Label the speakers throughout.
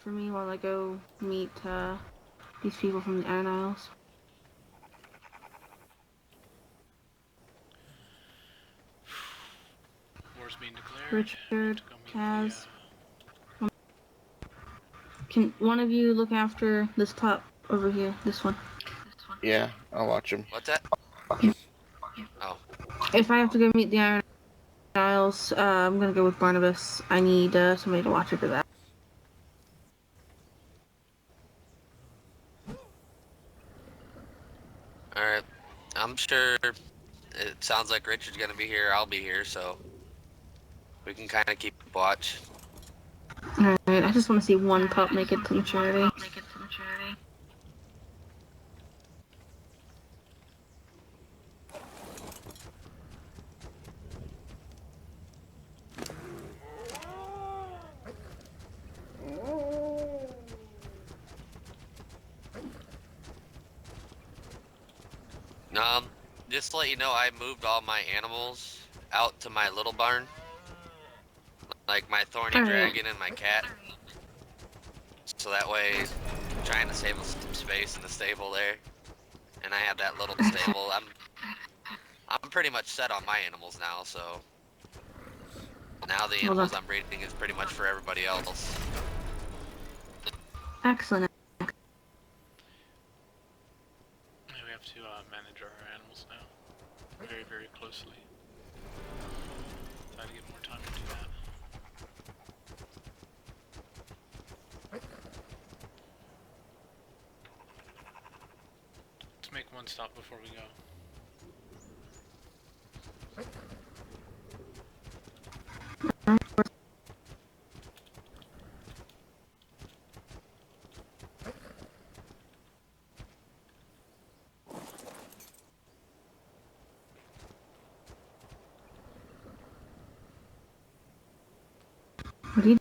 Speaker 1: for me while I go meet these people from the Iron Isles?
Speaker 2: War's being declared.
Speaker 1: Richard, Kaz. Can one of you look after this top over here? This one.
Speaker 3: Yeah, I'll watch him.
Speaker 4: What's that? Oh.
Speaker 1: If I have to go meet the Iron Isles, I'm gonna go with Barnabas. I need somebody to watch over that.
Speaker 4: Alright. I'm sure it sounds like Richard's gonna be here. I'll be here, so we can kind of keep watch.
Speaker 1: Alright, I just want to see one pup make it to maturity.
Speaker 4: Just to let you know, I moved all my animals out to my little barn. Like my thorny dragon and my cat. So that way, I'm trying to save some space in the stable there. And I have that little stable. I'm pretty much set on my animals now, so now the animals I'm breeding is pretty much for everybody else.
Speaker 1: Excellent.
Speaker 2: Yeah, we have to manage our animals now very, very closely. Try to get more time to do that. Let's make one stop before we go.
Speaker 1: What do you?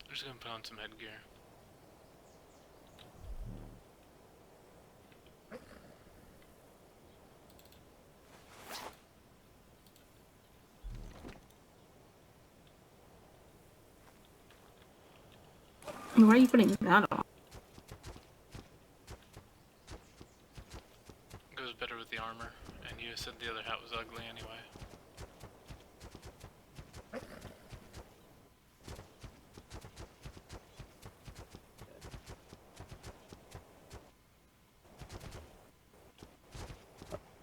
Speaker 2: I'm just gonna put on some headgear.
Speaker 1: Why are you putting that on?
Speaker 2: It goes better with the armor, and you said the other hat was ugly anyway.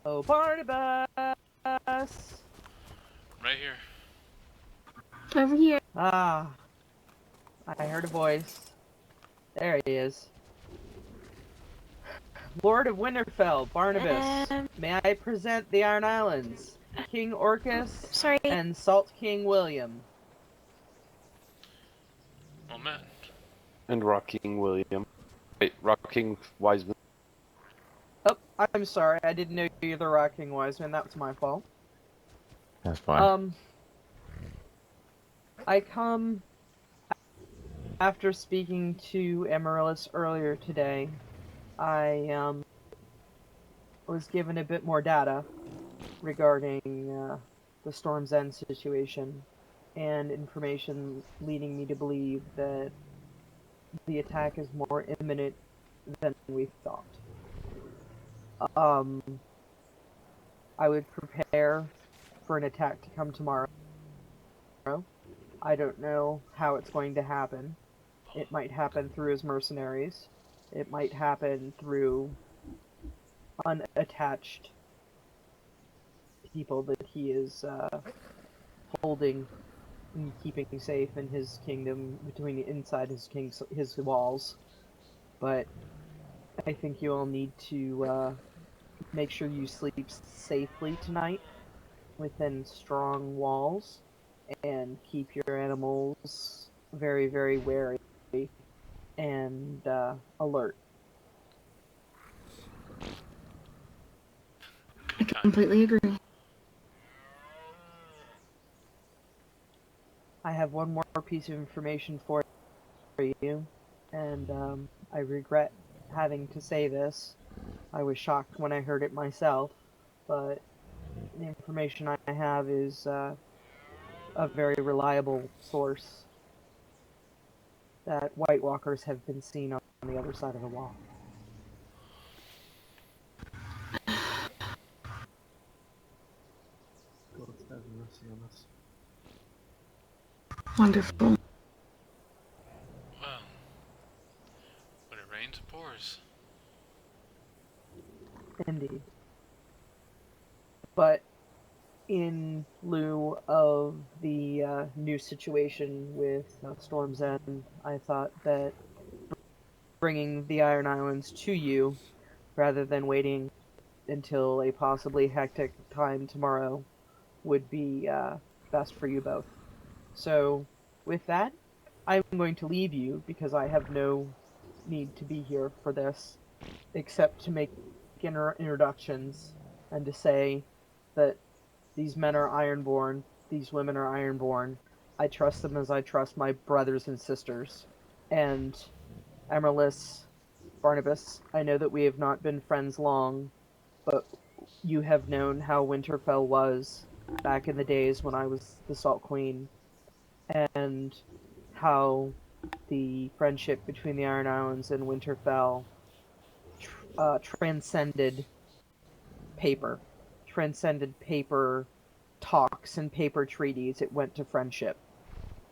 Speaker 5: Oh, Barnabas!
Speaker 2: Right here.
Speaker 1: Over here.
Speaker 5: Ah, I heard a voice. There he is. Lord of Winterfell, Barnabas. May I present the Iron Islands? King Orcus and Salt King William.
Speaker 2: Well met.
Speaker 6: And Rock King William. Wait, Rock King Wiseman.
Speaker 5: Oh, I'm sorry. I didn't know you were the Rock King Wiseman. That was my fault.
Speaker 7: That's fine.
Speaker 5: I come after speaking to Amaryllis earlier today. I was given a bit more data regarding the Storm's End situation and information leading me to believe that the attack is more imminent than we thought. I would prepare for an attack to come tomorrow. I don't know how it's going to happen. It might happen through his mercenaries. It might happen through unattached people that he is holding and keeping safe in his kingdom, inside his walls. But I think you all need to make sure you sleep safely tonight within strong walls and keep your animals very, very wary and alert.
Speaker 1: I completely agree.
Speaker 5: I have one more piece of information for you, and I regret having to say this. I was shocked when I heard it myself, but the information I have is a very reliable source. that White Walkers have been seen on the other side of the wall.
Speaker 8: God have mercy on us.
Speaker 1: Wonderful.
Speaker 2: Well, when it rains, it pours.
Speaker 5: Indeed. But in lieu of the new situation with Storm's End, I thought that bringing the Iron Islands to you, rather than waiting until a possibly hectic time tomorrow, would be best for you both. So, with that, I'm going to leave you because I have no need to be here for this, except to make introductions and to say that these men are Ironborn, these women are Ironborn. I trust them as I trust my brothers and sisters. And Amaryllis, Barnabas, I know that we have not been friends long, but you have known how Winterfell was back in the days when I was the Salt Queen, and how the friendship between the Iron Islands and Winterfell transcended paper, transcended paper talks and paper treaties. It went to friendship.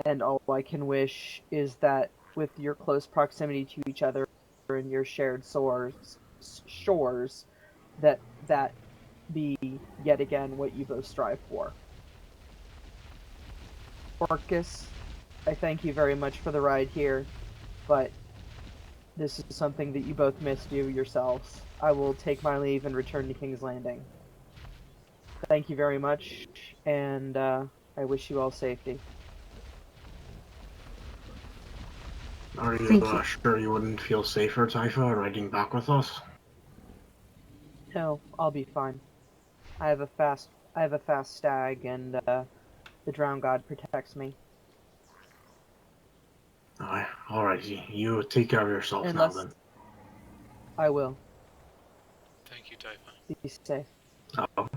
Speaker 5: And all I can wish is that with your close proximity to each other and your shared shores, that be yet again what you both strive for. Orcus, I thank you very much for the ride here, but this is something that you both must do yourselves. I will take my leave and return to King's Landing. Thank you very much, and I wish you all safety.
Speaker 8: Are you sure you wouldn't feel safer, Typha, riding back with us?
Speaker 5: No, I'll be fine. I have a fast stag, and the Drown God protects me.
Speaker 8: Alright, you take care of yourself now then.
Speaker 5: I will.
Speaker 2: Thank you, Typha.
Speaker 5: Be safe.
Speaker 8: Oh.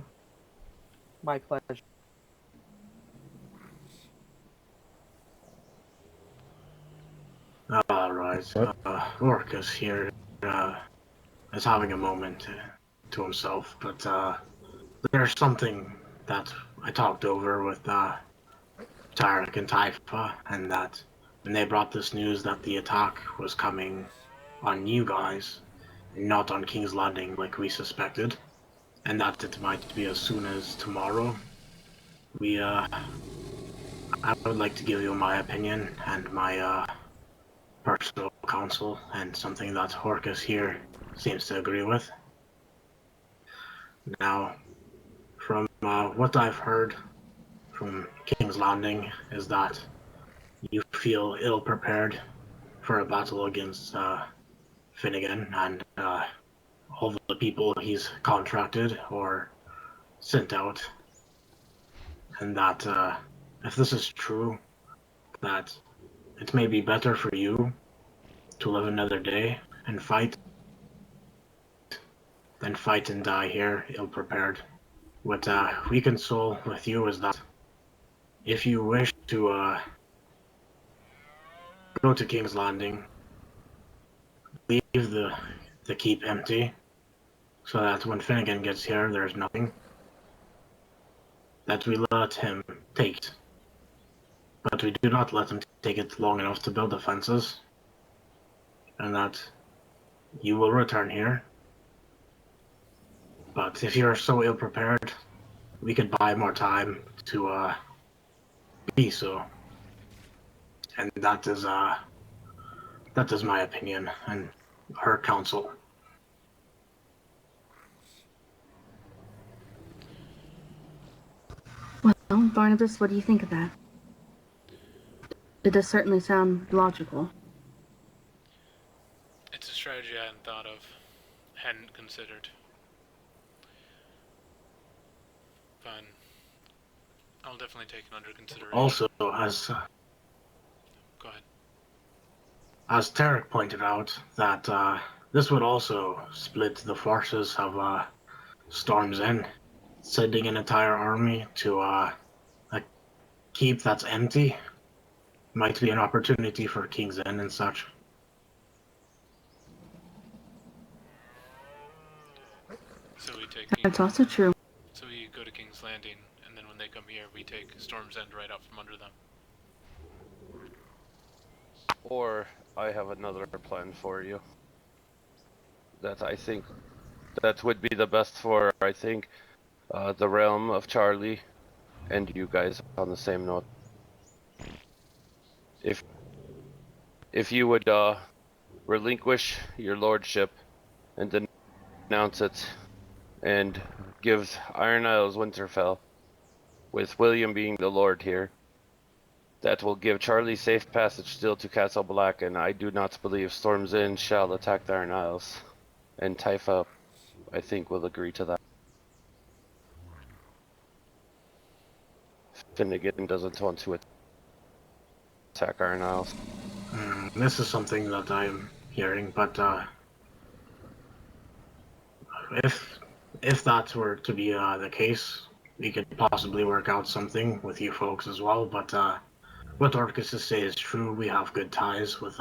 Speaker 5: My pleasure.
Speaker 8: Alright, Orcus here is having a moment to himself, but there's something that I talked over with Tarek and Typha, and that when they brought this news that the attack was coming on you guys, and not on King's Landing like we suspected, and that it might be as soon as tomorrow, I would like to give you my opinion and my personal counsel, and something that Orcus here seems to agree with. Now, from what I've heard from King's Landing is that you feel ill-prepared for a battle against Finnegan and all the people he's contracted or sent out, and that if this is true, that it may be better for you to live another day and fight than fight and die here ill-prepared. What we console with you is that if you wish to go to King's Landing, leave the keep empty, so that when Finnegan gets here, there's nothing that we let him take it. But we do not let him take it long enough to build defenses, and that you will return here. But if you're so ill-prepared, we could buy more time to be so. And that is my opinion and her counsel.
Speaker 1: Well, Barnabas, what do you think of that? It does certainly sound logical.
Speaker 2: It's a strategy I hadn't thought of, hadn't considered. But I'll definitely take it under consideration.
Speaker 8: Also,
Speaker 2: Go ahead.
Speaker 8: As Tarek pointed out, that this would also split the forces of Storm's End, sending an entire army to a keep that's empty might be an opportunity for King's End and such.
Speaker 2: So we take
Speaker 1: That's also true.
Speaker 2: So we go to King's Landing, and then when they come here, we take Storm's End right out from under them.
Speaker 6: Or I have another plan for you. That I think that would be the best for, I think, the realm of Charlie and you guys on the same note. If you would relinquish your lordship and denounce it and give Iron Isles Winterfell, with William being the lord here, that will give Charlie safe passage still to Castle Black, and I do not believe Storm's Inn shall attack the Iron Isles. And Typha, I think, will agree to that. Finnegan doesn't want to attack Iron Isles.
Speaker 8: This is something that I'm hearing, but if that were to be the case, we could possibly work out something with you folks as well. But what Orcus is saying is true. We have good ties with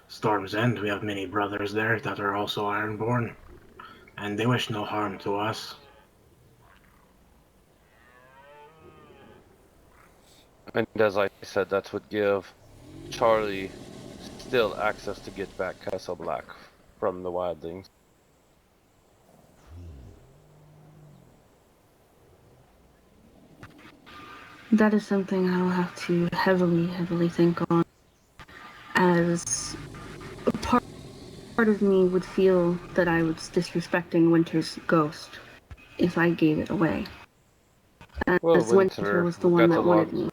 Speaker 8: Storm's End. We have many brothers there that are also Ironborn, and they wish no harm to us.
Speaker 6: And as I said, that would give Charlie still access to get back Castle Black from the wildlings.
Speaker 1: That is something I will have to heavily think on, as part of me would feel that I was disrespecting Winter's ghost if I gave it away.
Speaker 6: Well,
Speaker 1: As Winter was the one that wanted me.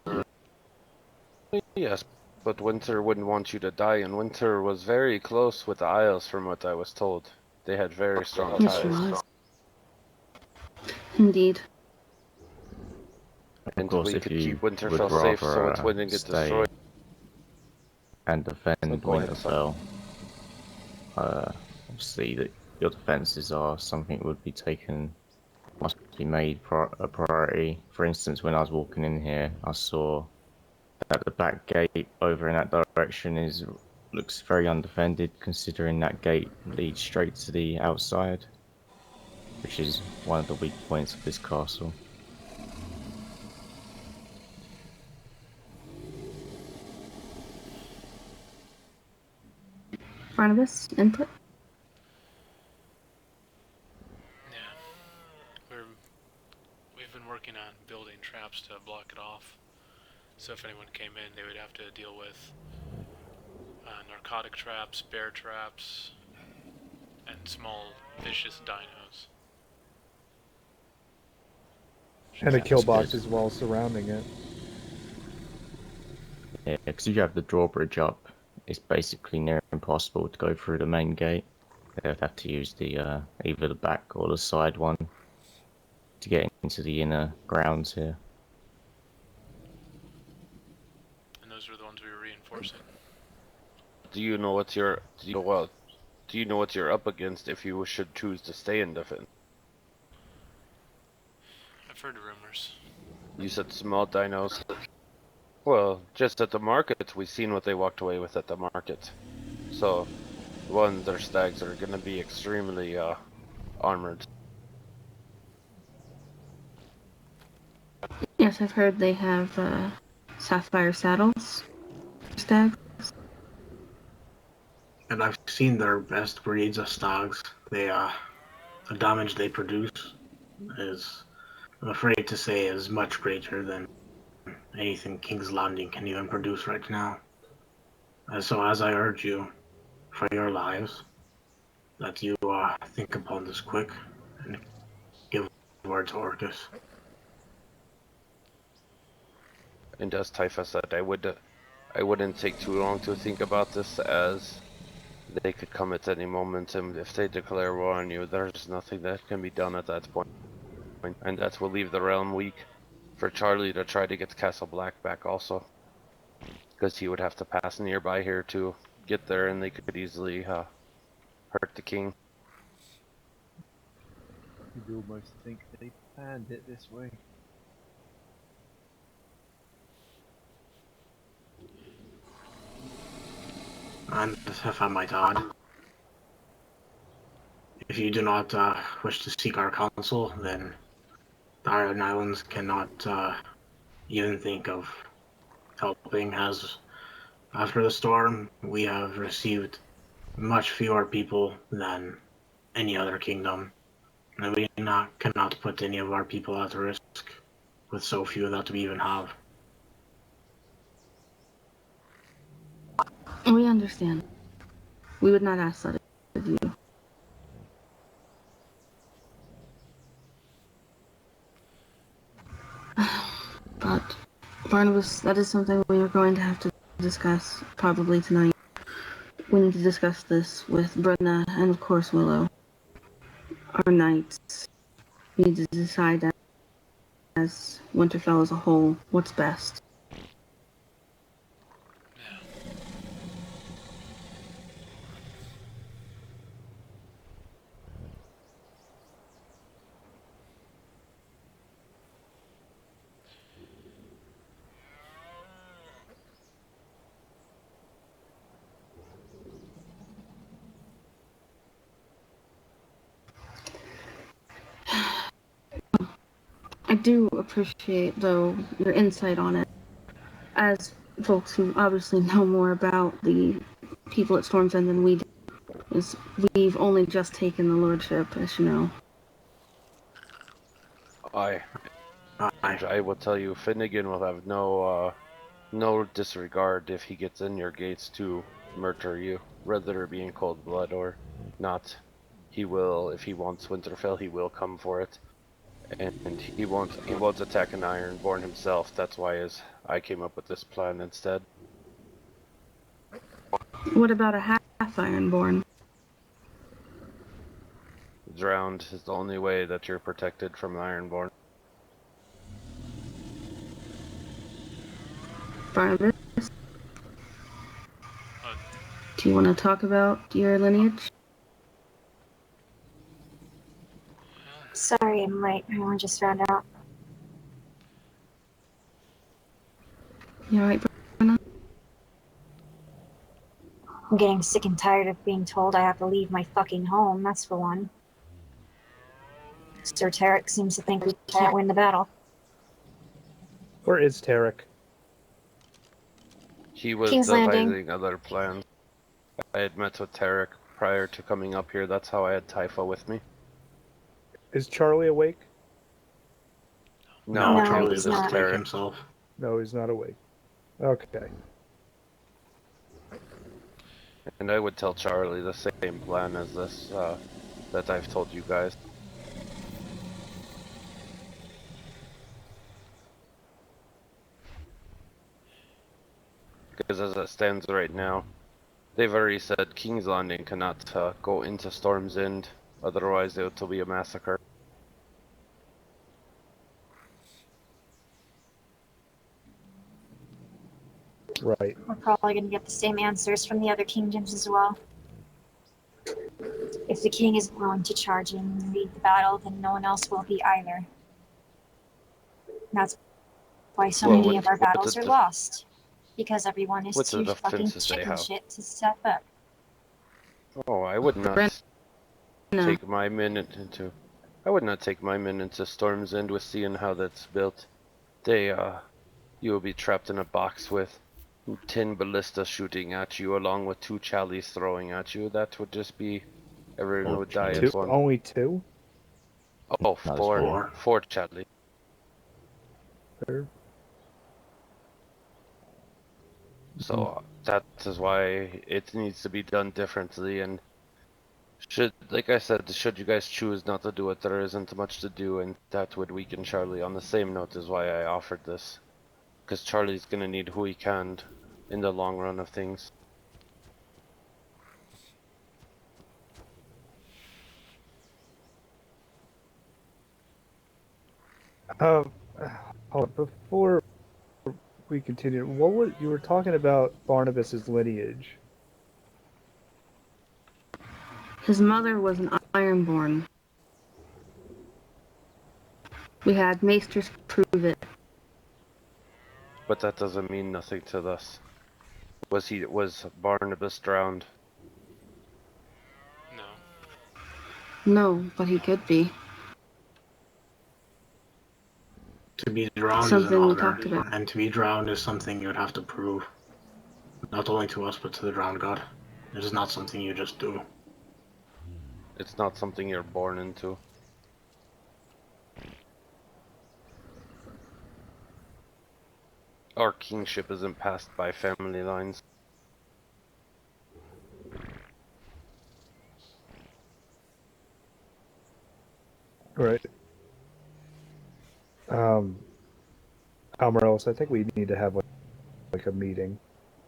Speaker 6: Yes, but Winter wouldn't want you to die, and Winter was very close with the Isles from what I was told. They had very strong ties.
Speaker 1: Yes, she was. Indeed.
Speaker 6: And
Speaker 7: Of course,
Speaker 6: we
Speaker 7: if
Speaker 6: could
Speaker 7: you
Speaker 6: keep
Speaker 7: would
Speaker 6: Winterfell safe so
Speaker 7: rather
Speaker 6: it wouldn't get
Speaker 7: stay
Speaker 6: destroyed.
Speaker 7: and defend
Speaker 6: Go ahead,
Speaker 7: Winterfell, obviously that your defences are something that would be taken, must be made a priority. For instance, when I was walking in here, I saw that the back gate over in that direction looks very undefended, considering that gate leads straight to the outside, which is one of the weak points of this castle.
Speaker 1: Barnabas, input?
Speaker 2: Yeah. We've been working on building traps to block it off. So if anyone came in, they would have to deal with narcotic traps, bear traps, and small vicious dinos.
Speaker 9: And a
Speaker 7: Yeah,
Speaker 9: kill
Speaker 7: that's
Speaker 9: box
Speaker 7: good.
Speaker 9: as well surrounding it.
Speaker 7: Yeah, because if you have the drawbridge up, it's basically near impossible to go through the main gate. They would have to use the either the back or the side one to get into the inner grounds here.
Speaker 2: And those were the ones we were reinforcing.
Speaker 6: Do you know what you're up against if you should choose to stay in defense?
Speaker 2: I've heard rumors.
Speaker 6: You said small dinos. Well, just at the market, we've seen what they walked away with at the market. So, one, their stags are going to be extremely armored.
Speaker 1: Yes, I've heard they have sapphire saddles. Stags.
Speaker 8: And I've seen their best breeds of stags. The damage they produce is, I'm afraid to say, is much greater than anything King's Landing can even produce right now. And so, as I urge you, for your lives, that you think upon this quick and give word to Orcus.
Speaker 6: And as Typha said, I wouldn't take too long to think about this, as they could come at any moment, and if they declare war on you, there's nothing that can be done at that point. And that will leave the realm weak for Charlie to try to get Castle Black back also. Because he would have to pass nearby here to get there, and they could easily hurt the king.
Speaker 10: You'd almost think they planned it this way.
Speaker 8: And if I might add, if you do not wish to seek our counsel, then the Iron Islands cannot even think of helping, as after the storm, we have received much fewer people than any other kingdom, and we cannot put any of our people at risk with so few that we even have.
Speaker 1: We understand. We would not ask that of you. But, Barnabas, that is something we are going to have to discuss probably tonight. We need to discuss this with Brenna and, of course, Willow. Our knights. We need to decide as Winterfell as a whole what's best. I do appreciate, though, your insight on it. As folks who obviously know more about the people at Storm's End than we do, is we've only just taken the lordship, as you know.
Speaker 6: And I will tell you, Finnegan will have no disregard if he gets in your gates to murder you, whether it be in cold blood or not. He will, if he wants Winterfell, he will come for it, and he won't attack an Ironborn himself. That's why I came up with this plan instead.
Speaker 1: What about a half Ironborn?
Speaker 6: Drowned is the only way that you're protected from an Ironborn.
Speaker 1: Barnabas? Do you want to talk about your lineage?
Speaker 11: Sorry, I'm late. Everyone just found out.
Speaker 1: You alright, Brenna?
Speaker 11: I'm getting sick and tired of being told I have to leave my fucking home, that's for one. Sir Tarek seems to think we can't win the battle.
Speaker 9: Where is Tarek?
Speaker 6: He was
Speaker 11: King's
Speaker 6: devising
Speaker 11: Landing.
Speaker 6: other plans. I had met with Tarek prior to coming up here. That's how I had Typha with me.
Speaker 9: Is Charlie awake?
Speaker 6: No,
Speaker 8: Charlie
Speaker 11: he's
Speaker 8: is
Speaker 11: not.
Speaker 8: awake himself.
Speaker 9: No, he's not awake. Okay.
Speaker 6: And I would tell Charlie the same plan as this, that I've told you guys. Because as it stands right now, they've already said King's Landing cannot go into Storm's End, otherwise it will be a massacre.
Speaker 9: Right.
Speaker 11: We're probably going to get the same answers from the other kingdoms as well. If the king is willing to charge in and lead the battle, then no one else will be either. That's why so many of our battles are lost. Because everyone is too fucking chicken shit to step up.
Speaker 6: Oh, I would not take my men into. I would not take my men into Storm's End with seeing how that's built. You will be trapped in a box with 10 ballistas shooting at you, along with 2 Challies throwing at you. That would just be, everyone would die as one.
Speaker 9: Only 2?
Speaker 6: Oh, 4 Challies. So that is why it needs to be done differently, and like I said, should you guys choose not to do it, there isn't much to do, and that would weaken Charlie. On the same note is why I offered this, because Charlie's gonna need who he can in the long run of things.
Speaker 9: Before we continue, you were talking about Barnabas's lineage?
Speaker 1: His mother was an Ironborn. We had maesters prove it.
Speaker 6: But that doesn't mean nothing to us. Was Barnabas drowned?
Speaker 2: No.
Speaker 1: No, but he could be.
Speaker 8: To be drowned is an
Speaker 1: Something we
Speaker 8: honor,
Speaker 1: talked about.
Speaker 8: and to be drowned is something you'd have to prove. Not only to us, but to the drowned god. It is not something you just do.
Speaker 6: It's not something you're born into. Our kingship isn't passed by family lines.
Speaker 9: Right. Almaros, I think we need to have like a meeting,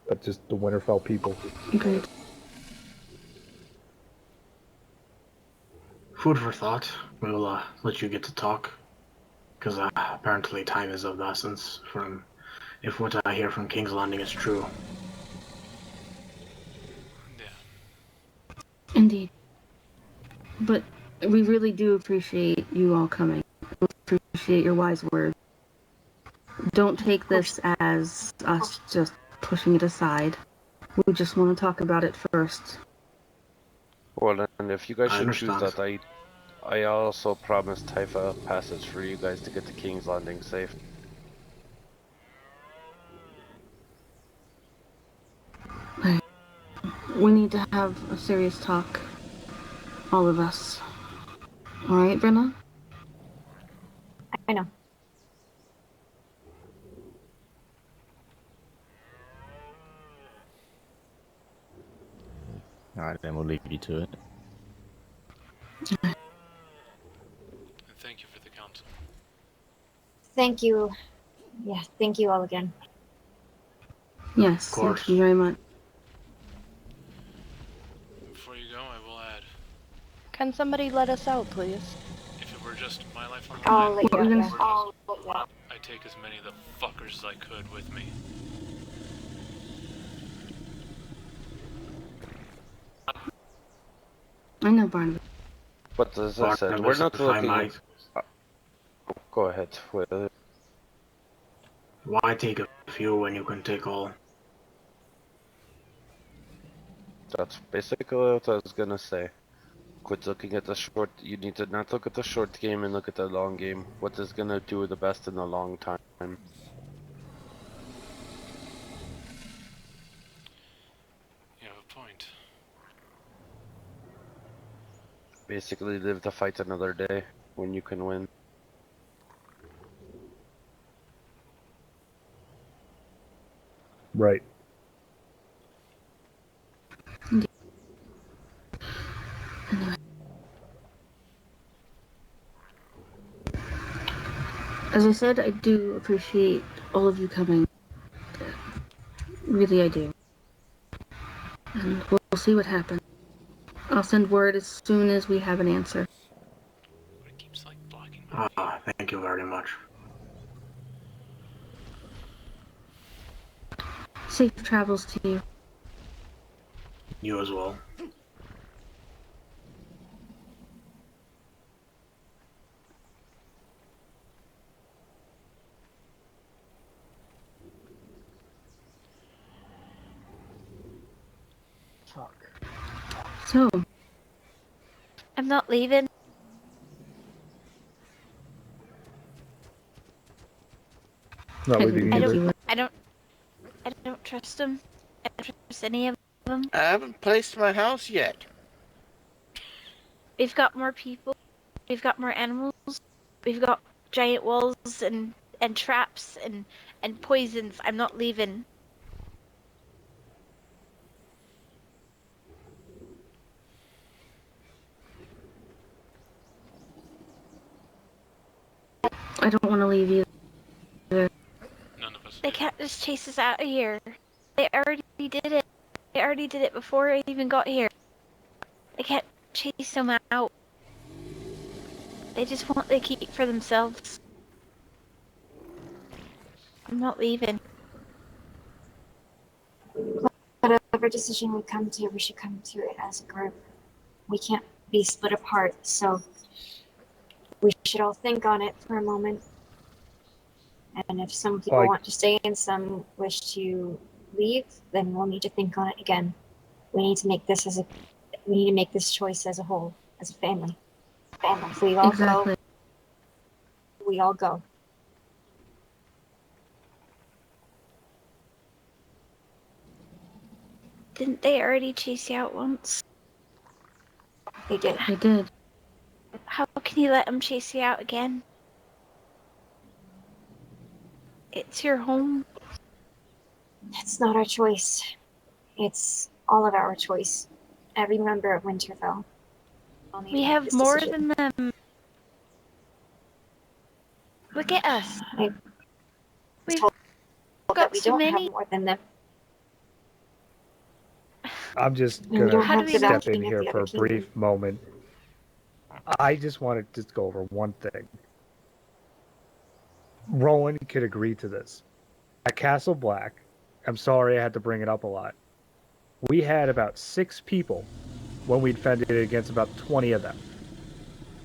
Speaker 9: but just the Winterfell people.
Speaker 1: Agreed.
Speaker 8: Food for thought. We'll let you get to talk, because apparently time is of the essence. From if what I hear from King's Landing is true.
Speaker 2: Yeah.
Speaker 1: Indeed. But we really do appreciate you all coming. We appreciate your wise words. Don't take this as us just pushing it aside. We just want to talk about it first.
Speaker 6: Well, and if you guys
Speaker 8: I
Speaker 6: should choose
Speaker 8: understand.
Speaker 6: that, I also promise Taifa passage for you guys to get to King's Landing safe.
Speaker 1: Right. We need to have a serious talk. All of us. Alright, Brenna?
Speaker 11: I know.
Speaker 7: Alright, then we'll leave you to it.
Speaker 2: And thank you for the counsel.
Speaker 11: Thank you. Yeah, thank you all again.
Speaker 1: Yes, thank you very much.
Speaker 2: Before you go, I will add,
Speaker 12: Can somebody let us out, please?
Speaker 2: if it were just my life on the
Speaker 11: I'll
Speaker 2: line,
Speaker 11: let you out, yeah.
Speaker 2: I'd take as many of the fuckers as I could with me.
Speaker 1: I know Barnabas.
Speaker 6: But as I said, we're not looking... Go ahead.
Speaker 8: Why take a few when you can take all?
Speaker 6: That's basically what I was gonna say. Quit looking at the short... You need to not look at the short game and look at the long game. What is gonna do the best in the long time.
Speaker 2: You have a point.
Speaker 6: Basically live to fight another day when you can win.
Speaker 9: Right.
Speaker 1: Anyway. As I said, I do appreciate all of you coming. Really, I do. And we'll see what happens. I'll send word as soon as we have an answer.
Speaker 2: It keeps, like, blocking my
Speaker 8: Thank you very much.
Speaker 1: Safe travels to you.
Speaker 8: You as well.
Speaker 5: Fuck.
Speaker 1: So,
Speaker 12: I'm not leaving.
Speaker 9: Not leaving either.
Speaker 12: I don't trust them. I don't trust any of them.
Speaker 3: I haven't placed my house yet.
Speaker 12: We've got more people. We've got more animals. We've got giant walls and traps and poisons. I'm not leaving.
Speaker 1: I don't want to leave either.
Speaker 2: None of us.
Speaker 12: They can't just chase us out of here. They already did it. They already did it before I even got here. They can't chase them out. They just want the keep for themselves. I'm not leaving.
Speaker 11: Whatever decision we come to, we should come to it as a group. We can't be split apart, so we should all think on it for a moment. And if some people want to stay and some wish to leave, then we'll need to think on it again. We need to make this we need to make this choice as a whole, as a family. If we all
Speaker 1: Exactly.
Speaker 11: go, we all go.
Speaker 12: Didn't they already chase you out once?
Speaker 11: They did.
Speaker 1: They did.
Speaker 12: How can you let them chase you out again? It's your home.
Speaker 11: It's not our choice. It's all of our choice. Every member of Winterfell.
Speaker 12: We have more than them. Look at us. We've got
Speaker 11: we
Speaker 12: so
Speaker 11: don't
Speaker 12: many.
Speaker 11: have more than them.
Speaker 9: I'm just
Speaker 11: And we don't
Speaker 9: gonna
Speaker 11: have the
Speaker 9: step in
Speaker 11: backing of
Speaker 9: here
Speaker 11: the
Speaker 9: for a
Speaker 11: other
Speaker 9: brief
Speaker 11: kingdom.
Speaker 9: moment. I just want to just go over one thing. Rowan could agree to this. At Castle Black, I'm sorry I had to bring it up a lot. We had about 6 people when we'd fended against about 20 of them.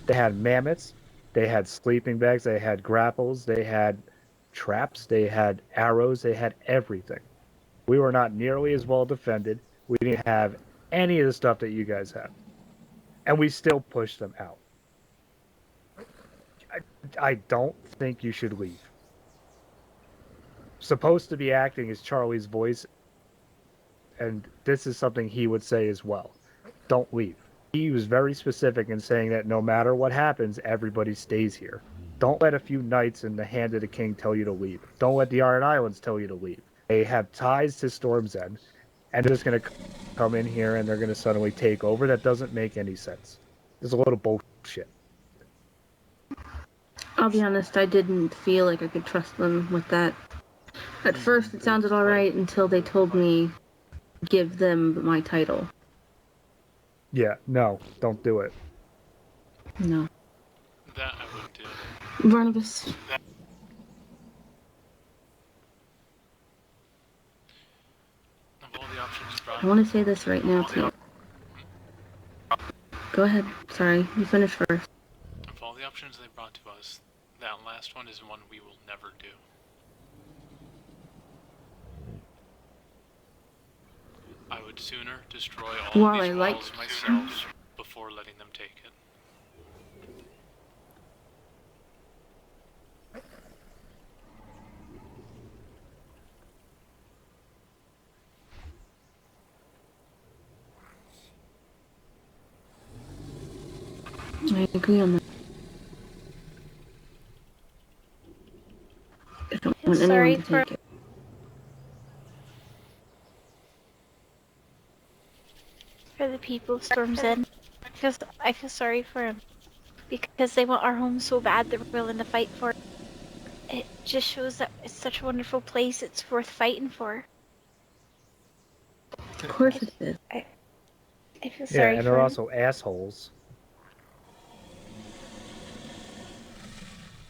Speaker 9: They had mammoths, they had sleeping bags, they had grapples, they had traps, they had arrows, they had everything. We were not nearly as well defended. We didn't have any of the stuff that you guys have. And we still pushed them out. I don't think you should leave. Supposed to be acting as Charlie's voice, and this is something he would say as well. Don't leave. He was very specific in saying that no matter what happens, everybody stays here. Don't let a few knights in the hand of the king tell you to leave. Don't let the Iron Islands tell you to leave. They have ties to Storm's End, and they're just going to come in here and they're going to suddenly take over. That doesn't make any sense. It's a little bullshit.
Speaker 1: I'll be honest, I didn't feel like I could trust them with that. At first, it sounded alright until they told me, give them my title.
Speaker 9: Yeah, no, don't do it.
Speaker 1: No.
Speaker 2: That I wouldn't do.
Speaker 1: Barnabas.
Speaker 2: Of all the options brought,
Speaker 1: I want to say this right now to you. Go ahead. Sorry, you finish first.
Speaker 2: of all the options they brought to us, that last one is one we will never do. I would sooner destroy all
Speaker 1: While
Speaker 2: of these
Speaker 1: I
Speaker 2: walls
Speaker 1: like-
Speaker 2: myself before letting them take it.
Speaker 1: I agree on that. I don't
Speaker 12: I feel
Speaker 1: want
Speaker 12: sorry
Speaker 1: anyone to
Speaker 12: for
Speaker 1: take it.
Speaker 12: the people of Storm's End. I feel sorry for them because they want our home so bad they're willing to fight for it. It just shows that it's such a wonderful place. It's worth fighting for.
Speaker 1: Of course it is.
Speaker 12: I feel
Speaker 9: Yeah,
Speaker 12: sorry
Speaker 9: and
Speaker 12: for
Speaker 9: they're
Speaker 12: 'em.
Speaker 9: also assholes.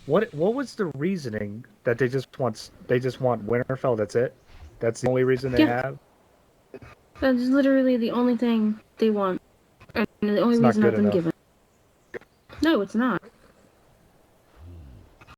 Speaker 9: What was the reasoning that they just want Winterfell? That's it. That's the only reason they
Speaker 1: Yeah.
Speaker 9: have.
Speaker 1: That's literally the only thing they want. And the only
Speaker 9: It's not
Speaker 1: reason
Speaker 9: good
Speaker 1: I've been
Speaker 9: enough.
Speaker 1: given. No, it's not.